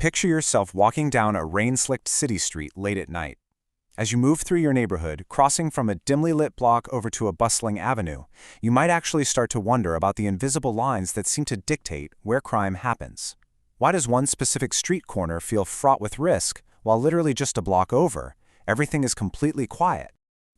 Picture yourself walking down a rain-slicked city street late at night. As you move through your neighborhood, crossing from a dimly lit block over to a bustling avenue, you might actually start to wonder about the invisible lines that seem to dictate where crime happens. Why does one specific street corner feel fraught with risk, while literally just a block over, everything is completely quiet?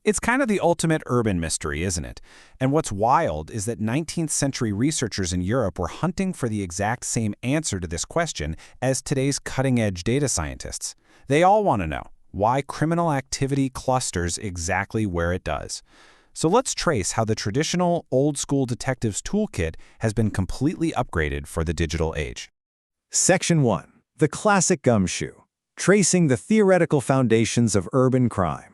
It's kind of the ultimate urban mystery, isn't it? And what's wild is that 19th century researchers in Europe were hunting for the exact same answer to this question as today's cutting-edge data scientists. They all want to know why criminal activity clusters exactly where it does. So let's trace how the traditional, old-school detective's toolkit has been completely upgraded for the digital age. Section 1. The Classic Gumshoe. Tracing the Theoretical Foundations of Urban Crime.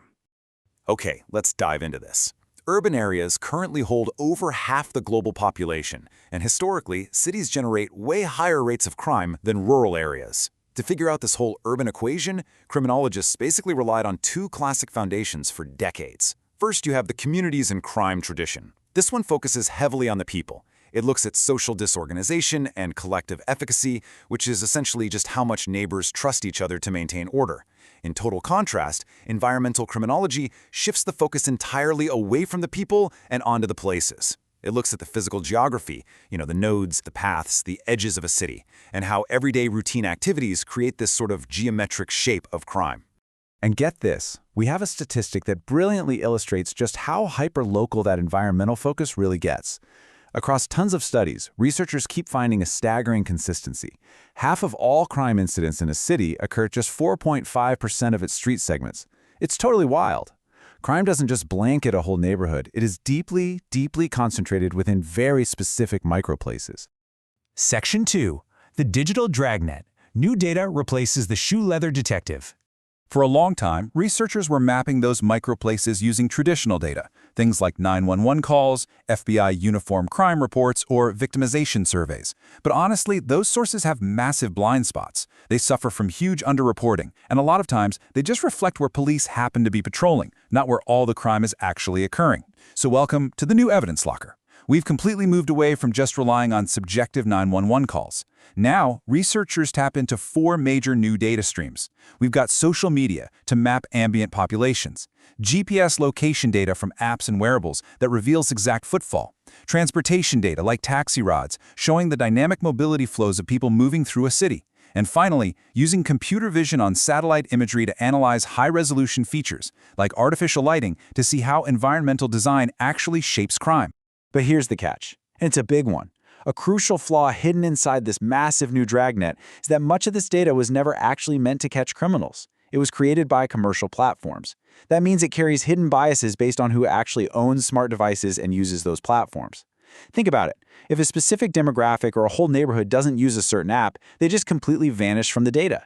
Okay, let's dive into this. Urban areas currently hold over half the global population, and historically, cities generate way higher rates of crime than rural areas. To figure out this whole urban equation, criminologists basically relied on two classic foundations for decades. First, you have the communities and crime tradition. This one focuses heavily on the people. It looks at social disorganization and collective efficacy, which is essentially just how much neighbors trust each other to maintain order. In total contrast, environmental criminology shifts the focus entirely away from the people and onto the places. It looks at the physical geography, the nodes, the paths, the edges of a city, and how everyday routine activities create this sort of geometric shape of crime. And get this, we have a statistic that brilliantly illustrates just how hyper-local that environmental focus really gets. Across tons of studies, researchers keep finding a staggering consistency. Half of all crime incidents in a city occur just 4.5% of its street segments. It's totally wild. Crime doesn't just blanket a whole neighborhood. It is deeply, deeply concentrated within very specific microplaces. Section 2. The Digital Dragnet. New data replaces the shoe leather detective. For a long time, researchers were mapping those microplaces using traditional data, things like 911 calls, FBI uniform crime reports, or victimization surveys. But honestly, those sources have massive blind spots. They suffer from huge underreporting, and a lot of times, they just reflect where police happen to be patrolling, not where all the crime is actually occurring. So welcome to the new evidence locker. We've completely moved away from just relying on subjective 911 calls. Now, researchers tap into 4 major new data streams. We've got social media to map ambient populations, GPS location data from apps and wearables that reveals exact footfall, transportation data like taxi rods showing the dynamic mobility flows of people moving through a city, and finally, using computer vision on satellite imagery to analyze high-resolution features like artificial lighting to see how environmental design actually shapes crime. But here's the catch, and it's a big one. A crucial flaw hidden inside this massive new dragnet is that much of this data was never actually meant to catch criminals. It was created by commercial platforms. That means it carries hidden biases based on who actually owns smart devices and uses those platforms. Think about it. If a specific demographic or a whole neighborhood doesn't use a certain app, they just completely vanish from the data.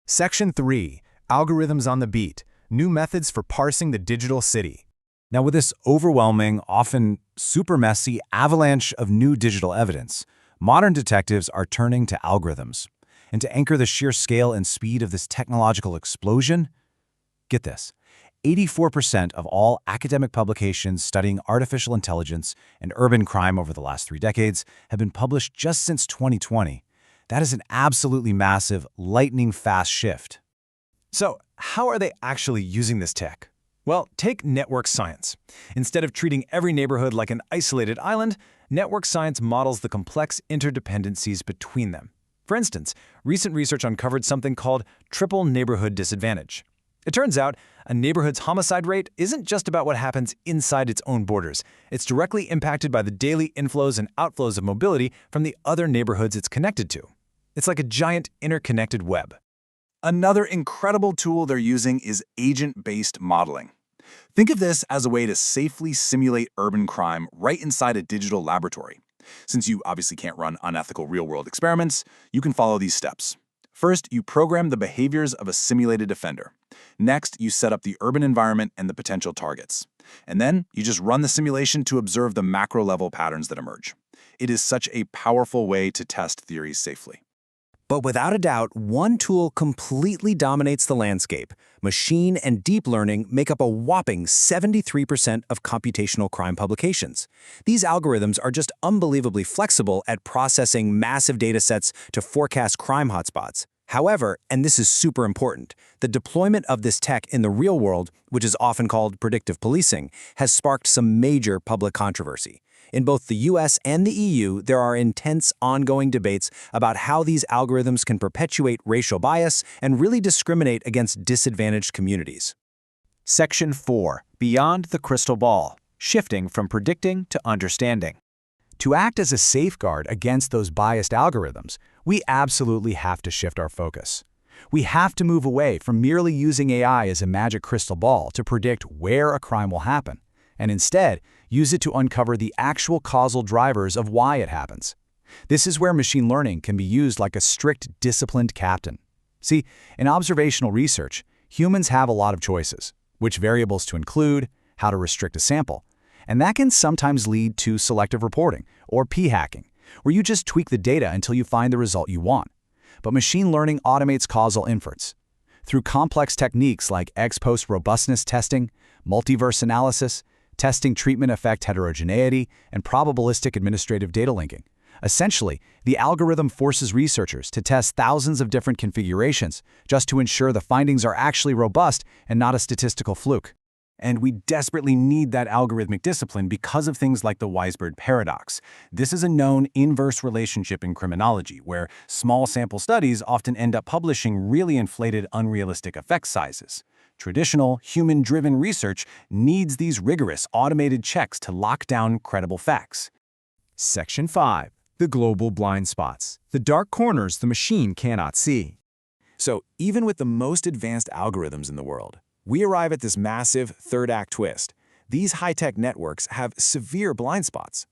Section 3. Algorithms on the Beat. New methods for parsing the digital city. Now, with this overwhelming, often super messy avalanche of new digital evidence, modern detectives are turning to algorithms. And to anchor the sheer scale and speed of this technological explosion, get this, 84% of all academic publications studying artificial intelligence and urban crime over the last 3 decades have been published just since 2020. That is an absolutely massive, lightning-fast shift. So, how are they actually using this tech? Well, take network science. Instead of treating every neighborhood like an isolated island, network science models the complex interdependencies between them. For instance, recent research uncovered something called triple neighborhood disadvantage. It turns out a neighborhood's homicide rate isn't just about what happens inside its own borders. It's directly impacted by the daily inflows and outflows of mobility from the other neighborhoods it's connected to. It's like a giant interconnected web. Another incredible tool they're using is agent-based modeling. Think of this as a way to safely simulate urban crime right inside a digital laboratory. Since you obviously can't run unethical real-world experiments, you can follow these steps. First, you program the behaviors of a simulated offender. Next, you set up the urban environment and the potential targets. And then, you just run the simulation to observe the macro-level patterns that emerge. It is such a powerful way to test theories safely. But without a doubt, one tool completely dominates the landscape. Machine and deep learning make up a whopping 73% of computational crime publications. These algorithms are just unbelievably flexible at processing massive data sets to forecast crime hotspots. However, and this is super important, the deployment of this tech in the real world, which is often called predictive policing, has sparked some major public controversy. In both the US and the EU, there are intense ongoing debates about how these algorithms can perpetuate racial bias and really discriminate against disadvantaged communities. Section 4. Beyond the crystal ball. Shifting from predicting to understanding. To act as a safeguard against those biased algorithms, we absolutely have to shift our focus. We have to move away from merely using AI as a magic crystal ball to predict where a crime will happen, and instead use it to uncover the actual causal drivers of why it happens. This is where machine learning can be used like a strict, disciplined captain. See, in observational research, humans have a lot of choices, which variables to include, how to restrict a sample, and that can sometimes lead to selective reporting, or p-hacking, where you just tweak the data until you find the result you want. But machine learning automates causal inference. Through complex techniques like ex-post robustness testing, multiverse analysis, testing treatment effect heterogeneity, and probabilistic administrative data linking. Essentially, the algorithm forces researchers to test thousands of different configurations just to ensure the findings are actually robust and not a statistical fluke. And we desperately need that algorithmic discipline because of things like the Weisbord paradox. This is a known inverse relationship in criminology, where small sample studies often end up publishing really inflated, unrealistic effect sizes. Traditional, human-driven research needs these rigorous, automated checks to lock down credible facts. Section 5. The global blind spots. The dark corners the machine cannot see. So even with the most advanced algorithms in the world, we arrive at this massive third-act twist. These high-tech networks have severe blind spots.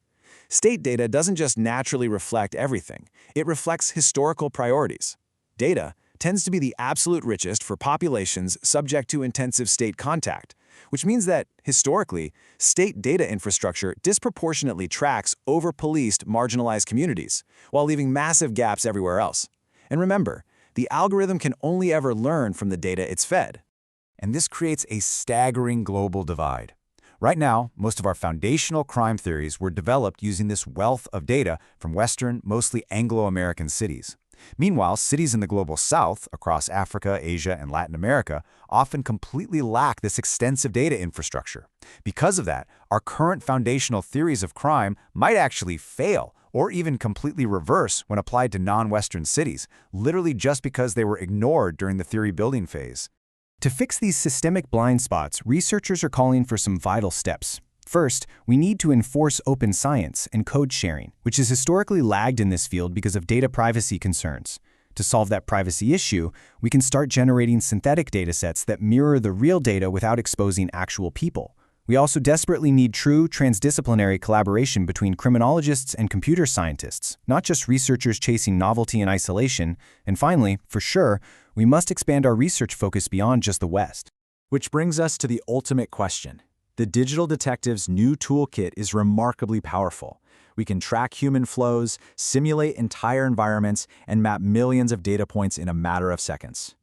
State data doesn't just naturally reflect everything. It reflects historical priorities. Data tends to be the absolute richest for populations subject to intensive state contact, which means that, historically, state data infrastructure disproportionately tracks over-policed marginalized communities, while leaving massive gaps everywhere else. And remember, the algorithm can only ever learn from the data it's fed. And this creates a staggering global divide. Right now, most of our foundational crime theories were developed using this wealth of data from Western, mostly Anglo-American cities. Meanwhile, cities in the global south, across Africa, Asia, and Latin America, often completely lack this extensive data infrastructure. Because of that, our current foundational theories of crime might actually fail or even completely reverse when applied to non-Western cities, literally just because they were ignored during the theory building phase. To fix these systemic blind spots, researchers are calling for some vital steps. First, we need to enforce open science and code sharing, which has historically lagged in this field because of data privacy concerns. To solve that privacy issue, we can start generating synthetic datasets that mirror the real data without exposing actual people. We also desperately need true transdisciplinary collaboration between criminologists and computer scientists, not just researchers chasing novelty in isolation. And finally, for sure, we must expand our research focus beyond just the West. Which brings us to the ultimate question. The digital detective's new toolkit is remarkably powerful. We can track human flows, simulate entire environments, and map millions of data points in a matter of seconds.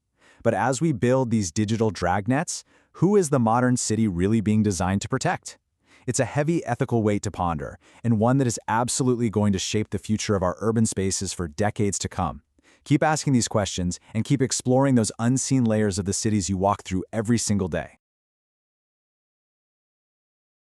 But as we build these digital dragnets, who is the modern city really being designed to protect? It's a heavy ethical weight to ponder, and one that is absolutely going to shape the future of our urban spaces for decades to come. Keep asking these questions and keep exploring those unseen layers of the cities you walk through every single day.